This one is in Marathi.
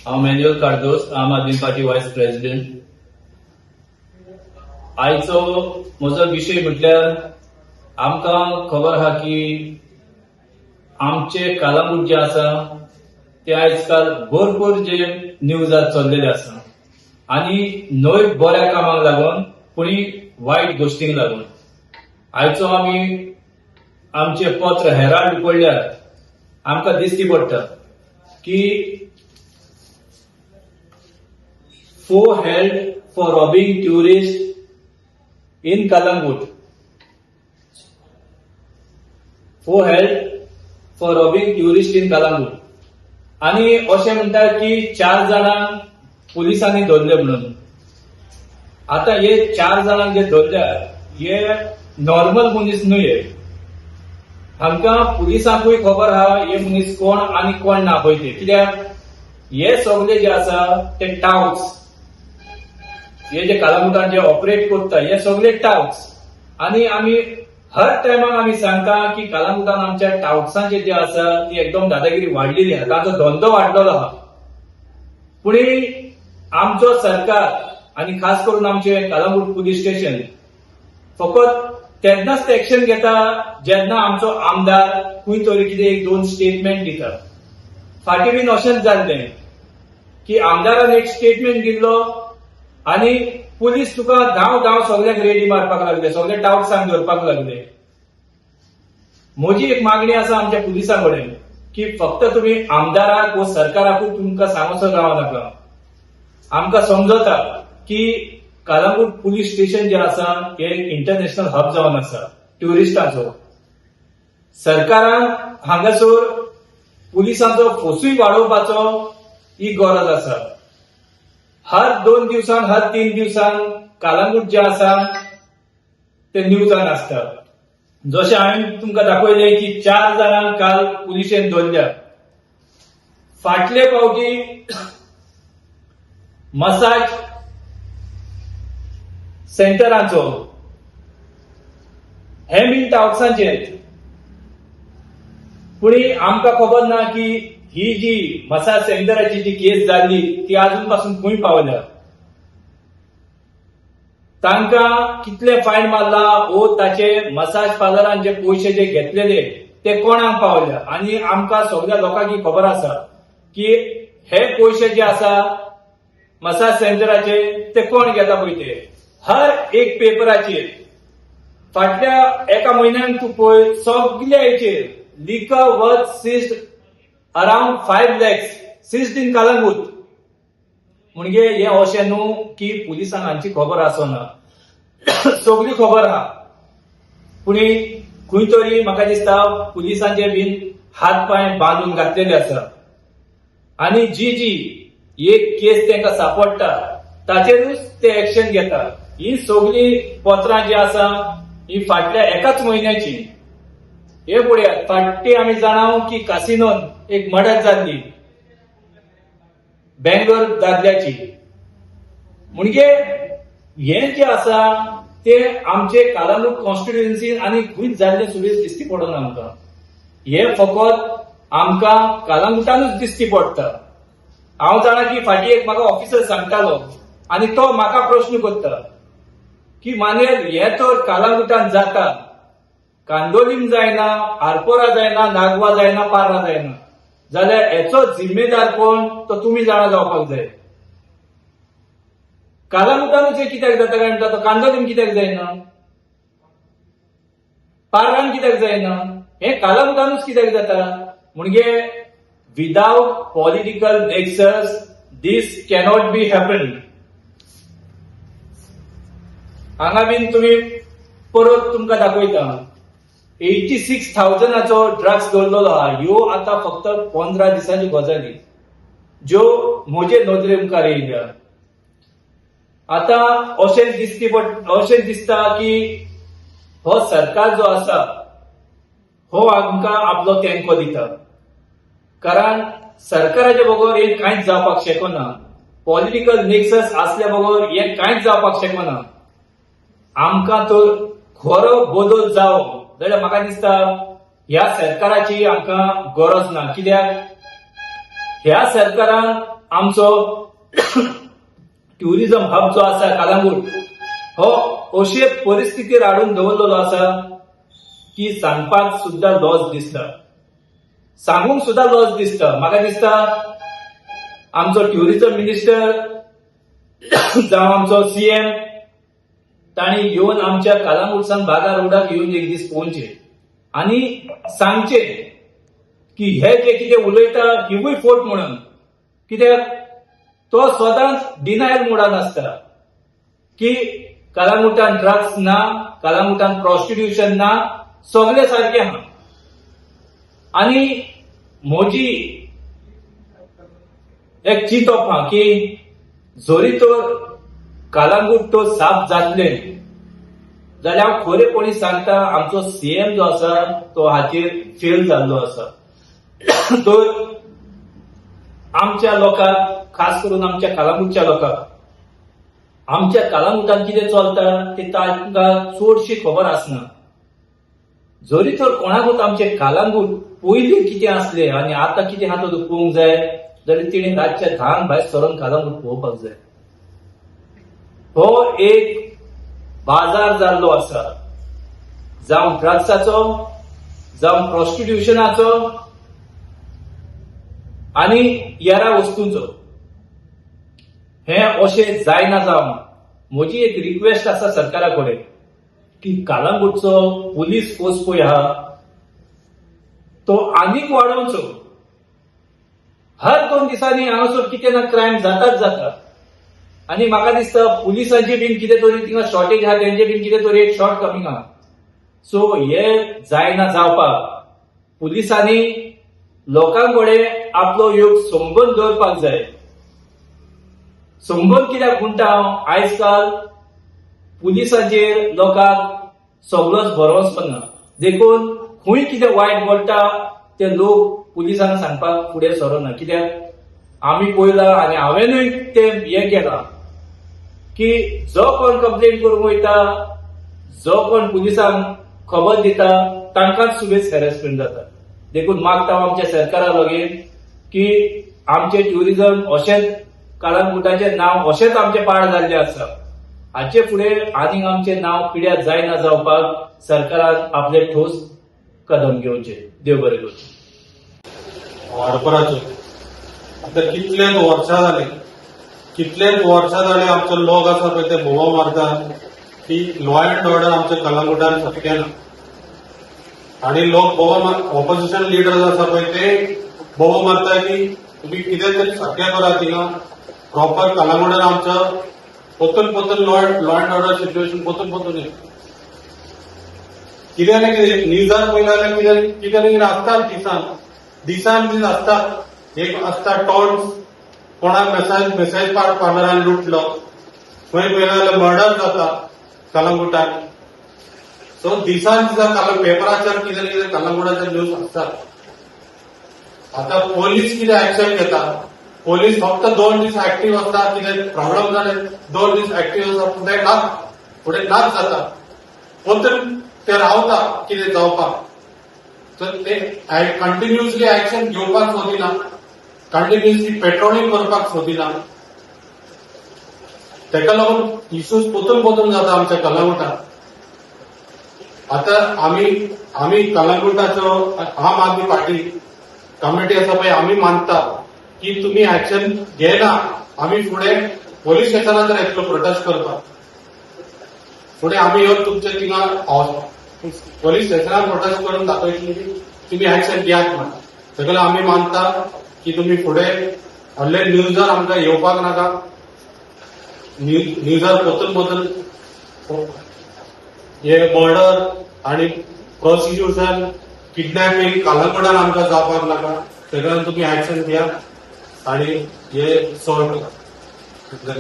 हांव मॅन्युअल कार्दोस, आम आदमी पार्टी व्हायस प्रेसिडेंट. आयचो म्हजो विशय म्हटल्यार आमकां खबर आहा की आमचे कालांगूट जे आसा ते आजकाल भरपूर जे न्यूजात चल्लेले आसा आणि न्हय बऱ्या कामाक लागून पुणी वायट गोष्टींक लागून. आयचो आमी आमचे पत्र हेराल्ड पडल्यार आमकां दिश्टी पडटा की four held for robbing tourists in Kalangut. Four held for robbing tourists in Kalangut. आणि अशें म्हणतात की 4 जाणांक पुलिसांनी धरले म्हणून. आता हे 4 जाणांक जे धरल्या हे नॉर्मल मनीस न्हय. आमकां पुलिसांकूय खबर आहा हे मनीस कोण आनी कोण ना पळय ते. कित्याक हे सगळे जे आसा ते टाउट्स, हे जे कालांगुटान जे ऑपरेट करता हे सगळे टाउट्स. आणि आमी हर टायमाक आमी सांगता की कालांगुटान आमच्या टाउट्सांचे जे आसा ती एकदम दादागिरी वाडलेली आहा, तांचो धंदो वाडलेलो आहा. पुणे आमचो सरकार आणि खास करून आमचे कालांगूट पुलीस स्टेशन फकत तेन्नाच एक्शन घेता जेन्ना आमचो आमदार खंय तरी कितें 1-2 स्टेटमेंट दिता. फाटीं बीन अशेंच जाल्लें की आमदारान एक स्टेटमेंट दिल्लो आणि पुलीस तुका धांव सगळ्यांक रेडी मारपाक लागले, सगळे टाउट्सांक धरपाक लागले. म्हजी एक मागणी आसा आमच्या पुलिसां कडेन की फक्त तुमी आमदाराक व सरकाराकूच तुमकां सांगसर रावं नाका. आमकां समजता की कालांगूट पुलीस स्टेशन जे आसा हे इंटरनॅशनल हब जावन आसा ट्युरिस्टांचो. सरकारान हांगासर पुलिसांचो फोर्सूय वाडोवपाचो ही गरज आसा. हर 2 दिवसान हर 3 दिवसान कालांगूट जे आसा ते न्यूजान आसता. जशें हांवें तुमकां दाखयलें की 4 जाणांक काल पुलिशेन धरल्या. फाटले फावटी मसाज सेंटरांचो हे बीन टाउट्सांचे. पुणे आमकां खबर ना की ही जी मसाज सेंटराची जी केस जाल्ली ती अजून पासून खंय पावल्या. तांकां कितले फायन मारला वो ताचे मसाज पार्लरान जे पयशे जे घेतलेले ते कोणाक पावल्या. आणि आमकां सगळ्या लोकांक खबर आसा की हे पयशे जे आसा मसाज सेंटराचे ते कोण घेता पळय ते. हर एक पेपराचेर फाटल्या एका म्हयन्यान तूं पळय सगळ्या हेचेर liquor worth seized around 5 lakhs seized in Calangute. म्हणजे हे अशें न्हू की पुलिसांक हांची खबर आसना, सगळी खबर आहा. पुणे खंय तरी म्हाका दिसता पुलिसांचे बीन हात पाय बांदून घातलेले आसा. आणि जी एक केस तांकां सापडटा ताचेरूच ते एक्शन घेता. ही सगळी पत्रां जी आसा ही फाटल्या एकाच म्हयन्याची. हे पळयात फाटी आमी जाणाव की कासिनोन एक मर्डर जाल्ली बेंगलोर दादल्याची. म्हणजे हे जे आसा ते आमचे कालांगूट कॉन्स्टिट्युएन्सी आणि खंय जाल्ले सुबेज दिश्टी पडना आमकां. हे फकत आमकां कालांगुटानूच दिश्टी पडटा. हांव जाणा की फाटी एक म्हाका ऑफिसर सांगतालो आणि तो म्हाका प्रश्न करता की मानेल हे तर कालांगुटान जाता, कांदोलीम जायना, आरपोरा जायना, नागवा जायना, पार्रा जायना, जाल्यार हेचो जिम्मेदार कोण तो तुमी जाणा जावपाक जाय. कालांगुटानूच हे कित्याक जाता काय म्हणटा तो कांदोलीम कित्याक जायना, पार्रान कित्याक जायना, हे कालांगुटानूच कित्याक जाता. म्हणजे without political nexus this cannot be happen. हांगा बीन तुमी परत तुमकां दाखयता 86,000 ड्रग्स दवरलेलो आहा. ह्यो आतां फक्त 15 दिसांची गजाली ज्यो म्हजे नदरे मुखार येयल्या. आता अशें दिसता की हो सरकार जो आसा हो आमकां आपलो तेंको दिता. कारण सरकाराच्या बरोबर हे कांयच जावपाक शकना. पॉलिटिकल नेक्सस असल्या बरोबर हे कांयच जावपाक शकना. आमकां तर खरो बदल जावो जाल्यार म्हाका दिसता ह्या सरकाराची आमकां गरज ना. कित्याक ह्या सरकारान आमचो ट्युरिझम हब जो आसा कलंगूट हो अशे परिस्थितीर हाडून दवरलेलो आसा की सांगपाक सुद्धा लॉस दिसता, सांगूंक सुद्धा लॉस दिसता. म्हाका दिसता आमचो ट्युरिझम मिनिस्टर जावं आमचो सीएम तांणी येवन आमच्या कलंगूटसान बागा रोडाक येवन एक दीस पोवचे आनी सांगचे की हे जे कितें उलयता हिवूय फोट म्हणून, कित्याक तो स्वताच डिनायल मोडान आसता की कलंगूटान ड्रग्स ना, कलंगूटान प्रॉस्टिट्यूशन ना, सगळे सारखे आहा. आनी म्हजी एक चिंतप आहा की जरी तर कलंगूट तो साफ जातले जाल्यार हांव खरेपणी सांगता आमचो सीएम जो आसा तो हाचेर फेल जाल्लो आसा. तर आमच्या लोकांक, खास करून आमच्या कलंगूटच्या लोकांक, आमच्या कलंगूटान कितें चलता ते तांकां चडशी खबर आसना. जरी तर कोणाकूच आमचे कलंगूट पयलीं कितें आसलें आनी आतां कितें आहा तो पळोवंक जाय जाल्यार तेणी रातच्या 10 भायर सरून कलंगूट पळोवपाक जाय. हो एक बाजार जाल्लो आसा, जावं ड्रग्साचो, जावं प्रॉस्टिट्यूशनाचो आनी येरा वस्तूंचो. हे अशें जायना जावं. म्हजी एक रिक्वेस्ट आसा सरकारा कडेन की कलंगूटचो पुलीस फोर्स पळय आहा तो आनीक वाडोवचो. हर 2 दिसांनी हांगासर कितें ना क्रायम जाताच जाता आनी म्हाका दिसता पुलिसांची बीन कितें तरी थिंगा शॉर्टेज आहा, तेंचे बीन कितें तरी एक शॉर्ट कमींग आहा. सो हे जायना जावपाक पुलिसांनी लोकांकडे आपलो योग संबंद दवरपाक जाय. संबंद कित्याक म्हणटा हांव, आयज काल पुलिसांचेर लोकांक सगळोच भरोसो ना. देखून खंय कितें वायट घडटा ते लोक पुलिसांक सांगपाक फुडें सरना. कित्याक आमी पळयलां आनी हांवेनूय ते हें केलां की जो कोण कंप्लेंट करूंक वयता, जो कोण पुलिसांक खबर दिता तांकांच सुबेज हॅरेसमेंट जाता. देखून मागता आमच्या सरकारा लागीं की आमचे ट्युरिझम अशेंच कलंगूटाचें नांव अशेंच आमचें पाड जाल्लें आसा. हाचे फुडें आनीक आमचें नांव पिड्यार जायना जावपाक सरकारान आपले ठोस कदम घेवचे. देव बरें करूं. वाडपराच्यो आतां कितलेच वर्सां जाले आमचो लोक आसा पळय ते बोवा मारता की लॉ अँड ऑर्डर आमच्या कलंगूटान शक्य ना. आणि लोक ऑपोजिशन लिडर्स आसा पळय ते बोवा मारता की तुम्ही कितें तरी शक्य करा थिंगा प्रॉपर कलंगूटान आमचं पोतून लॉ अँड ऑर्डर सिच्युएशन पोतून कितें ना कितें न्यूजार पळयला जाल्यार कितें ना कितें आसता दिसान दीस आसता. एक आसता टॉन्स, कोणाक मेसेज पार्टनरान लुटलो, खंय पळयला जाल्यार मर्डर जाता कलंगूटान. सो दिसान दिसा पेपराचेर कितें ना कितें कलंगूटाचेर न्यूज आसता. आता पोलीस कितें एक्शन घेता, पोलीस फक्त 2 दीस एक्टिव्ह आसता, कितें प्रॉब्लेम जाले 2 दीस एक्टिव्ह आसता, फुडें नाच जाता. पोतून ते रावता कितें जावपाक. तर ते कंटिन्युअसली एक्शन घेवपाक सोदिना, कंटिन्युअसली पेट्रोलिंग करपाक सोदिना. तेका लागून इश्यूज पोतून जाता आमच्या कलंगूटात. आता आम्ही कलंगूटाचो आम आदमी पार्टी कमिटी आसा पळय, आम्ही मानता की तुम्ही एक्शन घेना. आम्ही फुडें पोलीस स्टेशनाचेर येतलो प्रोटेस्ट करपाक. फुडें आम्ही येवन तुमचे थिंगा पोलीस स्टेशनार प्रोटेस्ट करून दाखयतली की तुम्ही एक्शन घेयात म्हणून. तेका लागून आम्ही मानता की तुम्ही फुडें व्हडले न्यूजार आमकां येवपाक नाका. न्यूजार पोतून हे मर्डर आणि प्रॉसिक्युशन, किडनॅपिंग कलंगूटान आमकां जावपाक नाका. तेका लागून तुम्ही एक्शन घेयात आणि हे सॉल्व करा.